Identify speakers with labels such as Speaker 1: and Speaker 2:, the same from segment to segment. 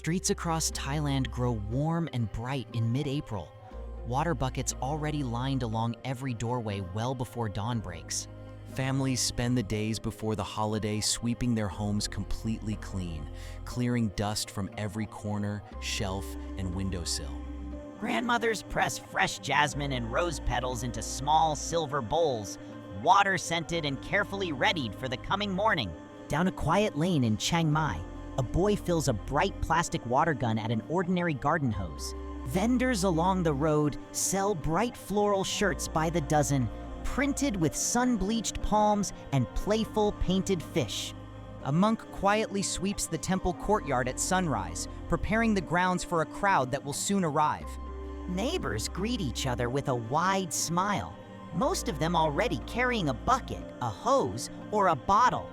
Speaker 1: Streets across Thailand grow warm and bright in mid-April. Water buckets already lined along every doorway well before dawn breaks. Families spend the days before the holiday sweeping their homes completely clean, clearing dust from every corner, shelf, and windowsill.
Speaker 2: Grandmothers press fresh jasmine and rose petals into small silver bowls, water-scented and carefully readied for the coming morning. Down a quiet lane in Chiang Mai, a boy fills a bright plastic water gun at an ordinary garden hose. Vendors along the road sell bright floral shirts by the dozen, printed with sun-bleached palms and playful painted fish.
Speaker 1: A monk quietly sweeps the temple courtyard at sunrise, preparing the grounds for a crowd that will soon arrive.
Speaker 2: Neighbors greet each other with a wide smile, most of them already carrying a bucket, a hose, or a bottle.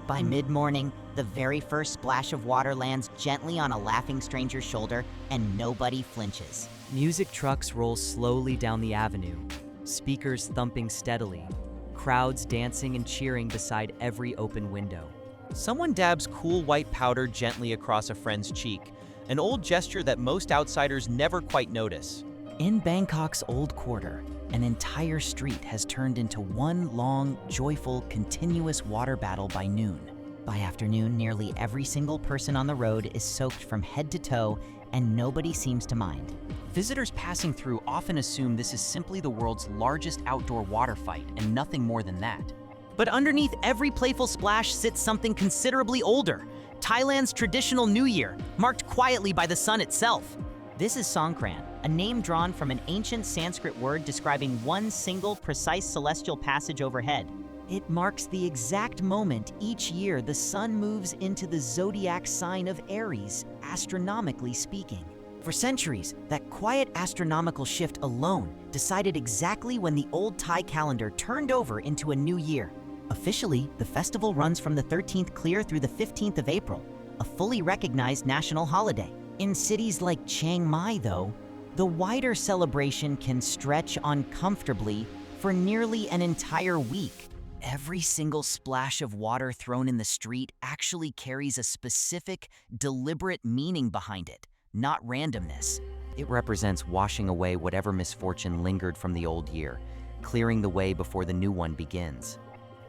Speaker 2: By mid-morning, the very first splash of water lands gently on a laughing stranger's shoulder, and nobody flinches.
Speaker 1: Music trucks roll slowly down the avenue, speakers thumping steadily, crowds dancing and cheering beside every open window. Someone dabs cool white powder gently across a friend's cheek, an old gesture that most outsiders never quite notice. In Bangkok's Old Quarter, an entire street has turned into one long, joyful, continuous water battle by noon. By afternoon, nearly every single person on the road is soaked from head to toe, and nobody seems to mind. Visitors passing through often assume this is simply the world's largest outdoor water fight, and nothing more than that. But underneath every playful splash sits something considerably older, Thailand's traditional New Year, marked quietly by the sun itself. This is Songkran, a name drawn from an ancient Sanskrit word describing one single, precise celestial passage overhead. It marks the exact moment each year the sun moves into the zodiac sign of Aries, astronomically speaking. For centuries, that quiet astronomical shift alone decided exactly when the old Thai calendar turned over into a new year. Officially, the festival runs from the 13th clear through the 15th of April, a fully recognized national holiday. In cities like Chiang Mai, though, the wider celebration can stretch uncomfortably for nearly an entire week. Every single splash of water thrown in the street actually carries a specific, deliberate meaning behind it, not randomness. It represents washing away whatever misfortune lingered from the old year, clearing the way before the new one begins.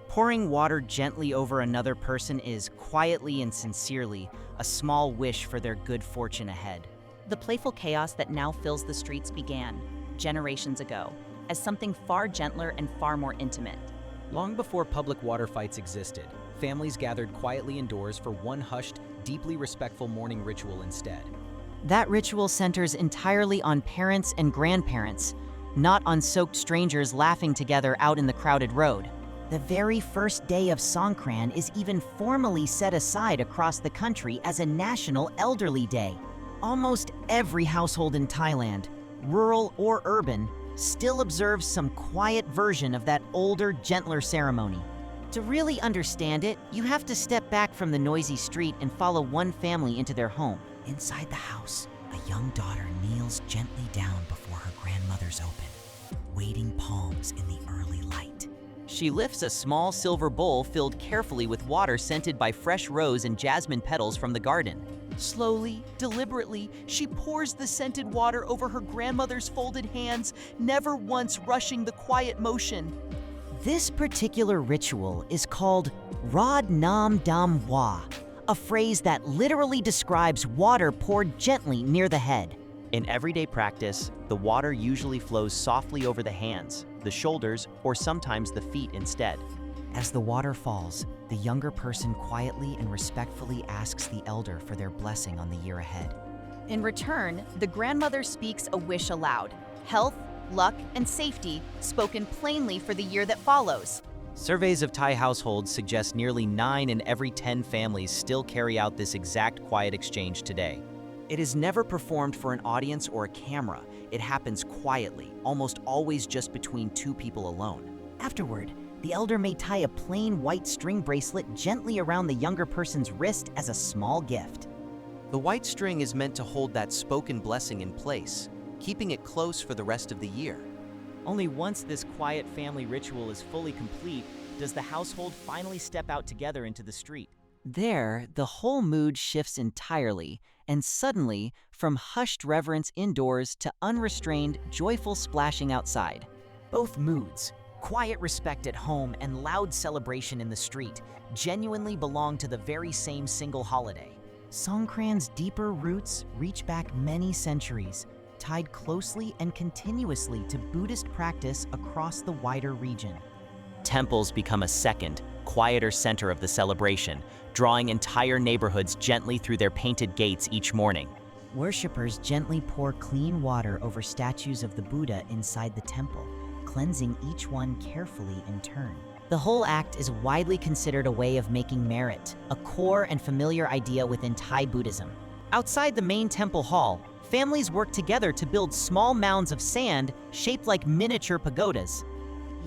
Speaker 1: Pouring water gently over another person is, quietly and sincerely, a small wish for their good fortune ahead.
Speaker 3: The playful chaos that now fills the streets began, generations ago, as something far gentler and far more intimate.
Speaker 1: Long before public water fights existed, families gathered quietly indoors for one hushed, deeply respectful morning ritual instead. That ritual centers entirely on parents and grandparents, not on soaked strangers laughing together out in the crowded road.
Speaker 2: The very first day of Songkran is even formally set aside across the country as a national elderly day. Almost every household in Thailand, rural or urban, still observes some quiet version of that older, gentler ceremony. To really understand it, you have to step back from the noisy street and follow one family into their home. Inside the house, a young daughter kneels gently down before her grandmother's open, waiting palms in the early light.
Speaker 1: She lifts a small silver bowl filled carefully with water scented by fresh rose and jasmine petals from the garden. Slowly, deliberately, she pours the scented water over her grandmother's folded hands, never once rushing the quiet motion.
Speaker 2: This particular ritual is called Rod Nam Dam Wa, a phrase that literally describes water poured gently near the head.
Speaker 1: In everyday practice, the water usually flows softly over the hands, the shoulders, or sometimes the feet instead. As the water falls, the younger person quietly and respectfully asks the elder for their blessing on the year ahead.
Speaker 3: In return, the grandmother speaks a wish aloud: health, luck, and safety, spoken plainly for the year that follows.
Speaker 1: Surveys of Thai households suggest nearly 9 in every 10 families still carry out this exact quiet exchange today. It is never performed for an audience or a camera. It happens quietly, almost always just between two people alone.
Speaker 2: Afterward, the elder may tie a plain white string bracelet gently around the younger person's wrist as a small gift.
Speaker 1: The white string is meant to hold that spoken blessing in place, keeping it close for the rest of the year. Only once this quiet family ritual is fully complete does the household finally step out together into the street.
Speaker 2: There, the whole mood shifts entirely, and suddenly, from hushed reverence indoors to unrestrained, joyful splashing outside. Both moods, quiet respect at home and loud celebration in the street, genuinely belong to the very same single holiday. Songkran's deeper roots reach back many centuries, tied closely and continuously to Buddhist practice across the wider region.
Speaker 1: Temples become a second, quieter center of the celebration, drawing entire neighborhoods gently through their painted gates each morning.
Speaker 2: Worshippers gently pour clean water over statues of the Buddha inside the temple, cleansing each one carefully in turn. The whole act is widely considered a way of making merit, a core and familiar idea within Thai Buddhism. Outside the main temple hall, families work together to build small mounds of sand shaped like miniature pagodas.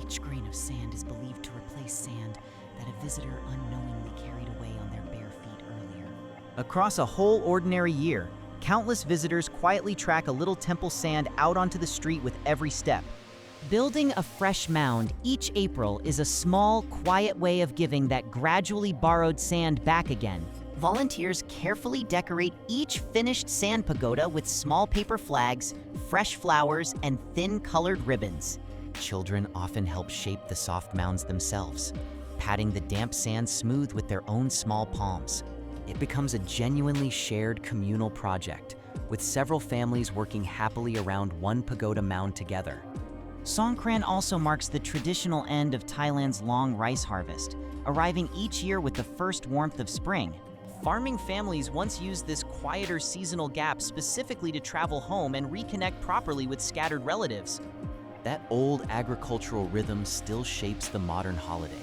Speaker 2: Each grain of sand is believed to replace sand that a visitor unknowingly carried away on their bare feet earlier. Across a whole ordinary year, countless visitors quietly track a little temple sand out onto the street with every step. Building a fresh mound each April is a small, quiet way of giving that gradually borrowed sand back again. Volunteers carefully decorate each finished sand pagoda with small paper flags, fresh flowers, and thin colored ribbons. Children often help shape the soft mounds themselves, patting the damp sand smooth with their own small palms. It becomes a genuinely shared communal project, with several families working happily around one pagoda mound together. Songkran also marks the traditional end of Thailand's long rice harvest, arriving each year with the first warmth of spring. Farming families once used this quieter seasonal gap specifically to travel home and reconnect properly with scattered relatives. That old agricultural rhythm still shapes the modern holiday.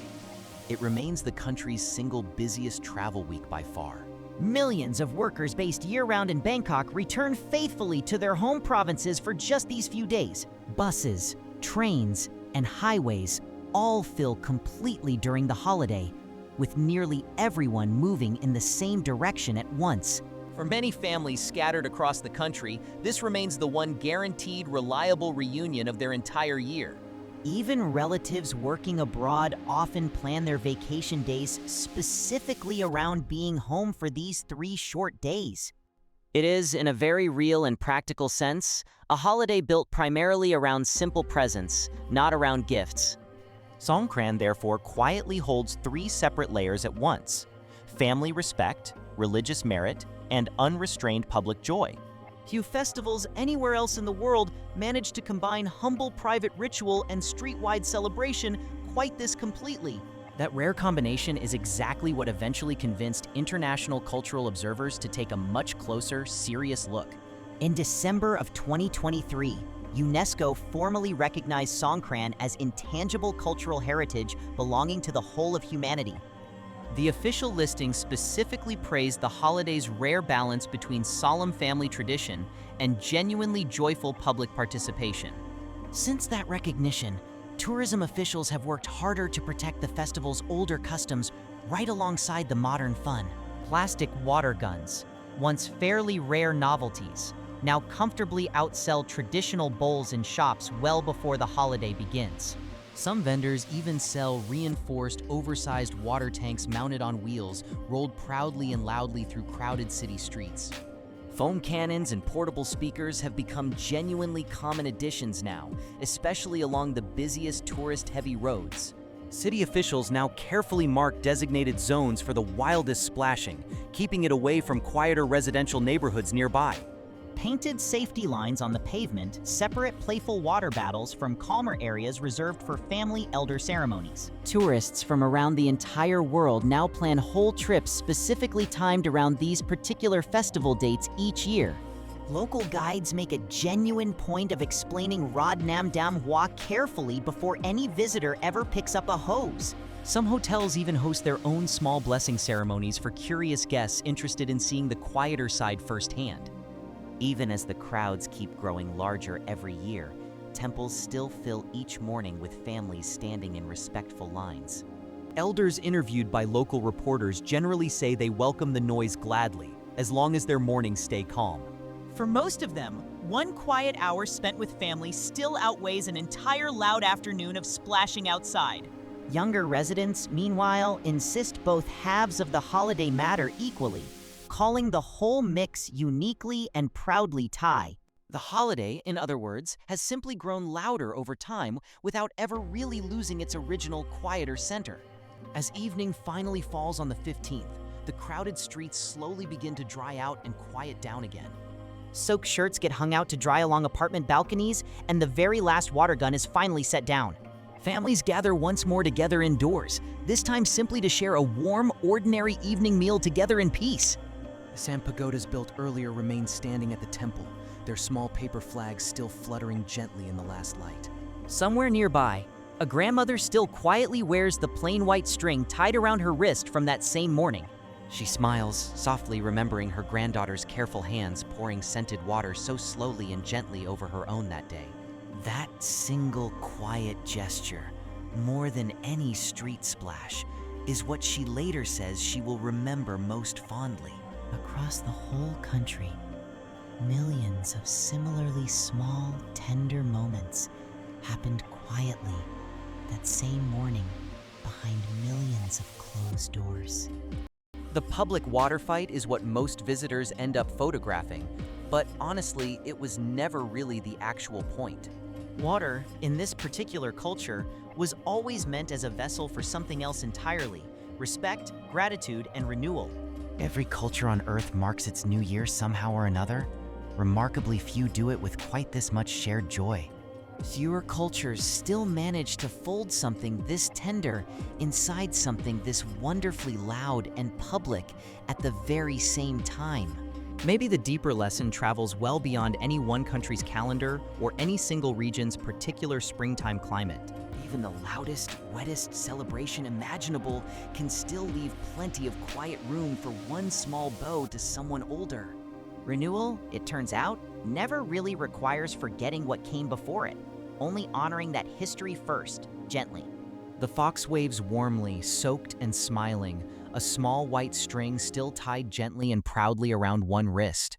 Speaker 2: It remains the country's single busiest travel week by far. Millions of workers based year-round in Bangkok return faithfully to their home provinces for just these few days. Buses, trains, and highways all fill completely during the holiday, with nearly everyone moving in the same direction at once. For many families scattered across the country, this remains the one guaranteed, reliable reunion of their entire year. Even relatives working abroad often plan their vacation days specifically around being home for these 3 short days. It is, in a very real and practical sense, a holiday built primarily around simple presents, not around gifts. Songkran therefore quietly holds 3 separate layers at once: family respect, religious merit, and unrestrained public joy. Few festivals anywhere else in the world manage to combine humble private ritual and street-wide celebration quite this completely. That rare combination is exactly what eventually convinced international cultural observers to take a much closer, serious look. In December of 2023, UNESCO formally recognized Songkran as intangible cultural heritage belonging to the whole of humanity. The official listing specifically praised the holiday's rare balance between solemn family tradition and genuinely joyful public participation. Since that recognition, tourism officials have worked harder to protect the festival's older customs right alongside the modern fun. Plastic water guns, once fairly rare novelties, now comfortably outsell traditional bowls in shops well before the holiday begins. Some vendors even sell reinforced, oversized water tanks mounted on wheels, rolled proudly and loudly through crowded city streets. Foam cannons and portable speakers have become genuinely common additions now, especially along the busiest tourist-heavy roads. City officials now carefully mark designated zones for the wildest splashing, keeping it away from quieter residential neighborhoods nearby. Painted safety lines on the pavement separate playful water battles from calmer areas reserved for family elder ceremonies. Tourists from around the entire world now plan whole trips specifically timed around these particular festival dates each year. Local guides make a genuine point of explaining Rod Nam Dam Hua carefully before any visitor ever picks up a hose. Some hotels even host their own small blessing ceremonies for curious guests interested in seeing the quieter side firsthand. Even as the crowds keep growing larger every year, temples still fill each morning with families standing in respectful lines. Elders interviewed by local reporters generally say they welcome the noise gladly, as long as their mornings stay calm. For most of them, one quiet hour spent with family still outweighs an entire loud afternoon of splashing outside. Younger residents, meanwhile, insist both halves of the holiday matter equally, calling the whole mix uniquely and proudly Thai.
Speaker 1: The holiday, in other words, has simply grown louder over time without ever really losing its original, quieter center. As evening finally falls on the 15th, the crowded streets slowly begin to dry out and quiet down again.
Speaker 2: Soaked shirts get hung out to dry along apartment balconies, and the very last water gun is finally set down.
Speaker 1: Families gather once more together indoors, this time simply to share a warm, ordinary evening meal together in peace. The sand pagodas built earlier remain standing at the temple, their small paper flags still fluttering gently in the last light.
Speaker 2: Somewhere nearby, a grandmother still quietly wears the plain white string tied around her wrist from that same morning.
Speaker 1: She smiles, softly remembering her granddaughter's careful hands pouring scented water so slowly and gently over her own that day.
Speaker 2: That single quiet gesture, more than any street splash, is what she later says she will remember most fondly. Across the whole country, millions of similarly small, tender moments happened quietly that same morning behind millions of closed doors.
Speaker 1: The public water fight is what most visitors end up photographing, but honestly, it was never really the actual point.
Speaker 2: Water, in this particular culture, was always meant as a vessel for something else entirely: respect, gratitude, and renewal. Every culture on Earth marks its new year somehow or another. Remarkably few do it with quite this much shared joy. Fewer cultures still manage to fold something this tender inside something this wonderfully loud and public at the very same time.
Speaker 1: Maybe the deeper lesson travels well beyond any one country's calendar or any single region's particular springtime climate.
Speaker 2: Even the loudest, wettest celebration imaginable can still leave plenty of quiet room for one small bow to someone older. Renewal, it turns out, never really requires forgetting what came before it, only honoring that history first, gently.
Speaker 1: The fox waves warmly, soaked and smiling, a small white string still tied gently and proudly around one wrist.